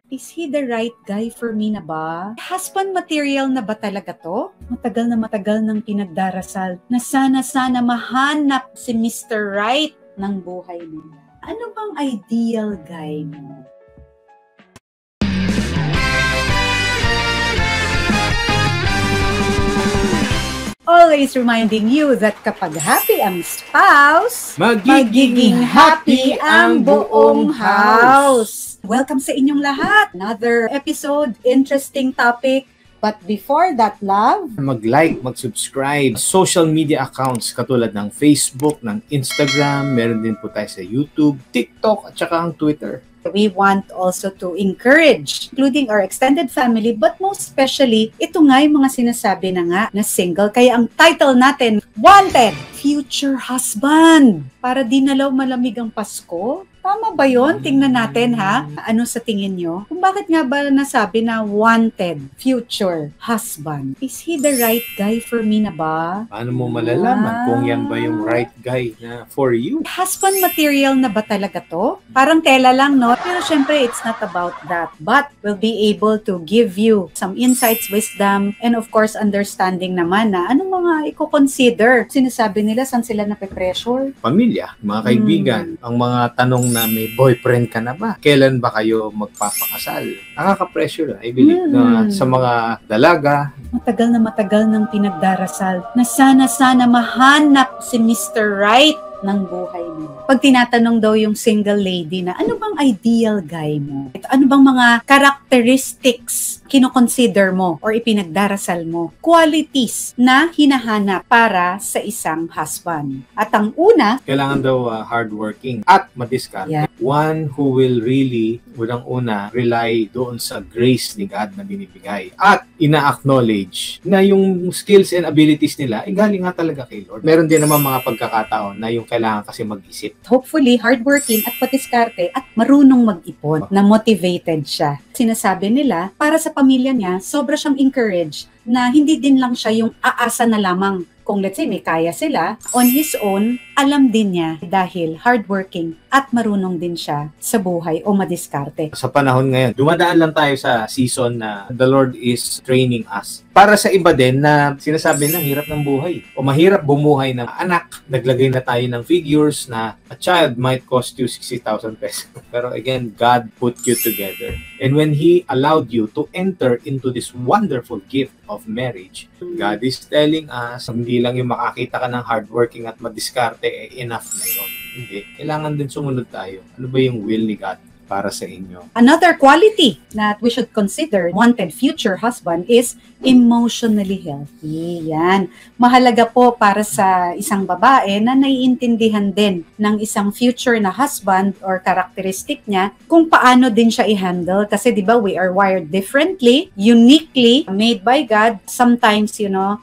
Is he the right guy for me na ba? Husband material na ba talaga to? Matagal nang pinagdarasal na sana mahanap si Mr. Right ng buhay nila. Ano bang ideal guy mo? Always reminding you that kapag happy ang spouse, magiging happy ang buong house. Welcome sa inyong lahat. Another episode, interesting topic. But before that, love, mag-like, mag-subscribe. Social media accounts katulad ng Facebook, ng Instagram, meron din po tayo sa YouTube, TikTok, at saka ang Twitter. We want also to encourage, including our extended family, but most especially, ito nga yung mga sinasabi na nga na single. Kaya ang title natin, Wanted! Future Husband! Para di nalaw malamig ang Pasko? Tama ba yun? Tingnan natin ha. Ano sa tingin nyo? Kung bakit nga ba nasabi na wanted future husband? Is he the right guy for me na ba? Paano mo malalaman kung yan ba yung right guy na for you? Husband material na ba talaga to? Parang tela lang, no? Pero syempre, it's not about that. But we'll be able to give you some insights, wisdom, and of course, understanding naman na anong mga i-consider. Sinasabi nila, saan sila nape-pressure? Pamilya, mga kaibigan, ang mga tanong na may boyfriend ka na ba? Kailan ba kayo magpapakasal? Nakaka-pressure, I believe, na sa mga dalaga. Matagal nang pinagdarasal na sana mahanap si Mr. Right ng buhay mo. Pag tinatanong daw yung single lady na ano bang ideal guy mo? Ano bang mga characteristics kino-consider mo or ipinagdarasal mo? Qualities na hinahanap para sa isang husband. At ang una, kailangan daw hardworking at madiskarte. Yeah. One who will really, unang-una, rely doon sa grace ni God na binibigay. At ina-acknowledge na yung skills and abilities nila ay galing nga talaga kay Lord. Meron din naman mga pagkakataon na yung kailangan kasi mag-isip. Hopefully, hardworking at patiskarte at marunong mag-ipon, na motivated siya. Sinasabi nila, para sa pamilya niya, sobra siyang encourage na hindi din lang siya yung aasa na lamang. Kung let's say may kaya sila, on his own, alam din niya dahil hardworking at marunong din siya sa buhay o madiskarte. Sa panahon ngayon, dumadaan lang tayo sa season na the Lord is training us. Para sa iba din na sinasabi na hirap ng buhay o mahirap bumuhay ng anak, naglagay na tayo ng figures na a child might cost you 60,000 pesos. Pero again, God put you together. And when He allowed you to enter into this wonderful gift of marriage, God is telling us, hindi lang yung makakita ka ng hardworking at madiskarte, enough na yun. Hindi. Kailangan din sumunod tayo. Ano ba yung will ni God para sa inyo? Another quality that we should consider wanted future husband is emotionally healthy. Yan. Mahalaga po para sa isang babae na naiintindihan din ng isang future na husband or characteristic niya kung paano din siya i-handle. Kasi di ba we are wired differently, uniquely, made by God. Sometimes,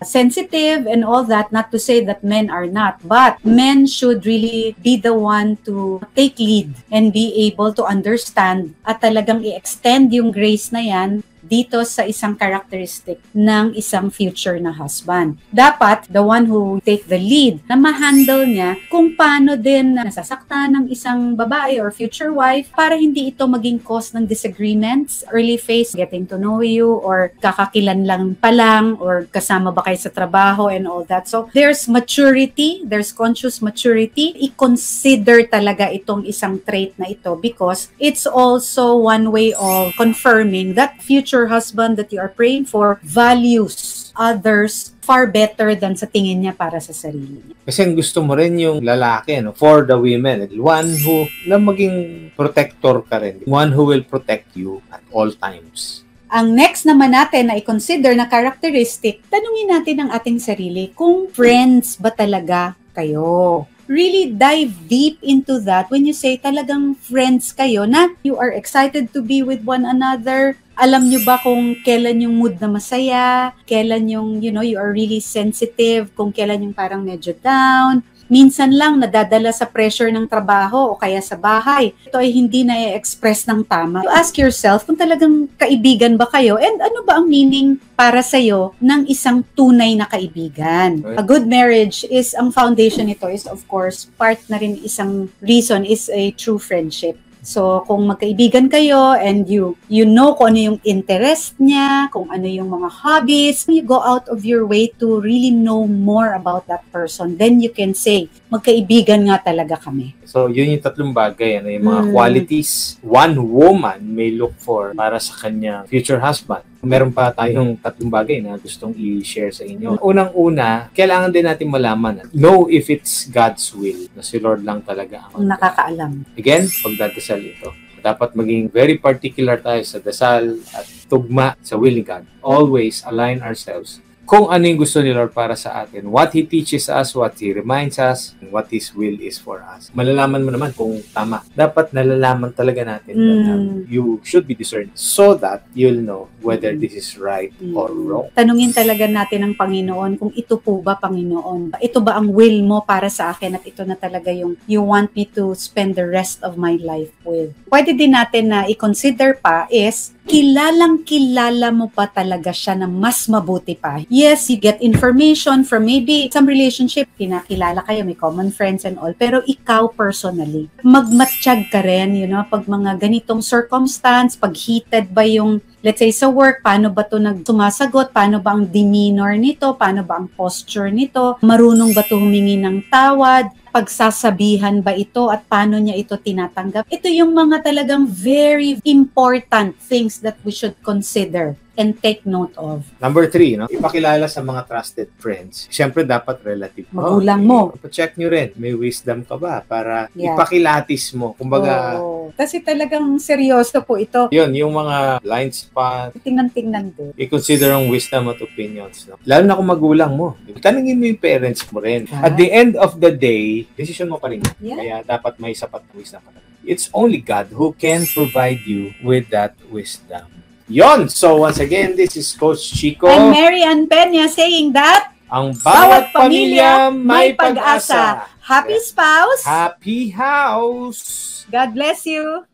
sensitive and all that, not to say that men are not. But men should really be the one to take lead and be able to understand at talagang i-extend yung grace na yan dito sa isang characteristic ng isang future na husband. Dapat, the one who take the lead, na ma-handle niya kung paano din nasasaktan ng isang babae or future wife para hindi ito maging cause ng disagreements, early phase, getting to know you, or kakakilan lang pa lang, or kasama ba kayo sa trabaho and all that. So, there's maturity, there's conscious maturity. I-consider talaga itong isang trait na ito because it's also one way of confirming that future husband that you are praying for values others far better than sa tingin niya para sa sarili niya. Kasi ang gusto mo rin yung lalaki, for the women, one who na maging protector ka rin, one who will protect you at all times. Ang next naman natin na i-consider na characteristic, tanungin natin ang ating sarili kung friends ba talaga kayo. Really dive deep into that when you say talagang friends kayo na you are excited to be with one another. Alam nyo ba kung kailan yung mood na masaya, kailan yung, you are really sensitive, kung kailan yung parang medyo down. Minsan lang nadadala sa pressure ng trabaho o kaya sa bahay. Ito ay hindi na-express ng tama. You ask yourself kung talagang kaibigan ba kayo and ano ba ang meaning para sa'yo ng isang tunay na kaibigan. A good marriage is, ang foundation nito is of course, part na rin isang reason is a true friendship. So, kung magkaibigan kayo and you know kung ano yung interest niya, kung ano yung mga hobbies, you go out of your way to really know more about that person. Then you can say, magkaibigan nga talaga kami. So, yun yung tatlong bagay, yung mga qualities one woman may look for para sa kanyang future husband. Meron pa tayong tatlong bagay na gustong i-share sa inyo. Unang-una, kailangan din natin malaman, know if it's God's will, na si Lord lang talaga ang nakakaalam. Again, pagdadasal ito. Dapat maging very particular tayo sa dasal at tugma sa will ni God. Always align ourselves kung ano yung gusto ni Lord para sa atin. What He teaches us, what He reminds us, and what His will is for us. Malalaman mo naman kung tama. Dapat nalalaman talaga natin that you should be discerned so that you'll know whether this is right or wrong. Tanungin talaga natin ang Panginoon kung ito po ba, Panginoon? Ito ba ang will mo para sa akin at ito na talaga yung you want me to spend the rest of my life with? Pwede din natin na i-consider pa is kilala mo pa talaga siya na mas mabuti pa. Yes, you get information from maybe some relationship, kinakilala kayo, may common friends and all, pero ikaw personally, magmatsyag ka rin, pag mga ganitong circumstance, pag heated ba yung, let's say sa work, paano ba ito sumasagot, paano ba ang demeanor nito, paano ba ang posture nito, marunong ba ito humingi ng tawad, pagsasabihan ba ito at paano niya ito tinatanggap. Ito yung mga talagang very important things that we should consider and take note of. Number 3, ipakilala sa mga trusted friends. Siyempre, dapat relative. Magulang mo. Check nyo rin, may wisdom ka ba para ipakilatis mo. Kumbaga, kasi talagang seryoso po ito. Yun, yung mga blind spot. Tingnan din. I-consider ang wisdom at opinions. Lalo na kung magulang mo. Tanungin mo yung parents mo rin. At the end of the day, decision mo pa rin. Kaya dapat may sapat na wisdom ka. It's only God who can provide you with that wisdom. Yon! So once again, this is Coach Chico. And Mary Ann Peña saying that ang bawat pamilya may pag-asa. Happy spouse. Happy house. God bless you.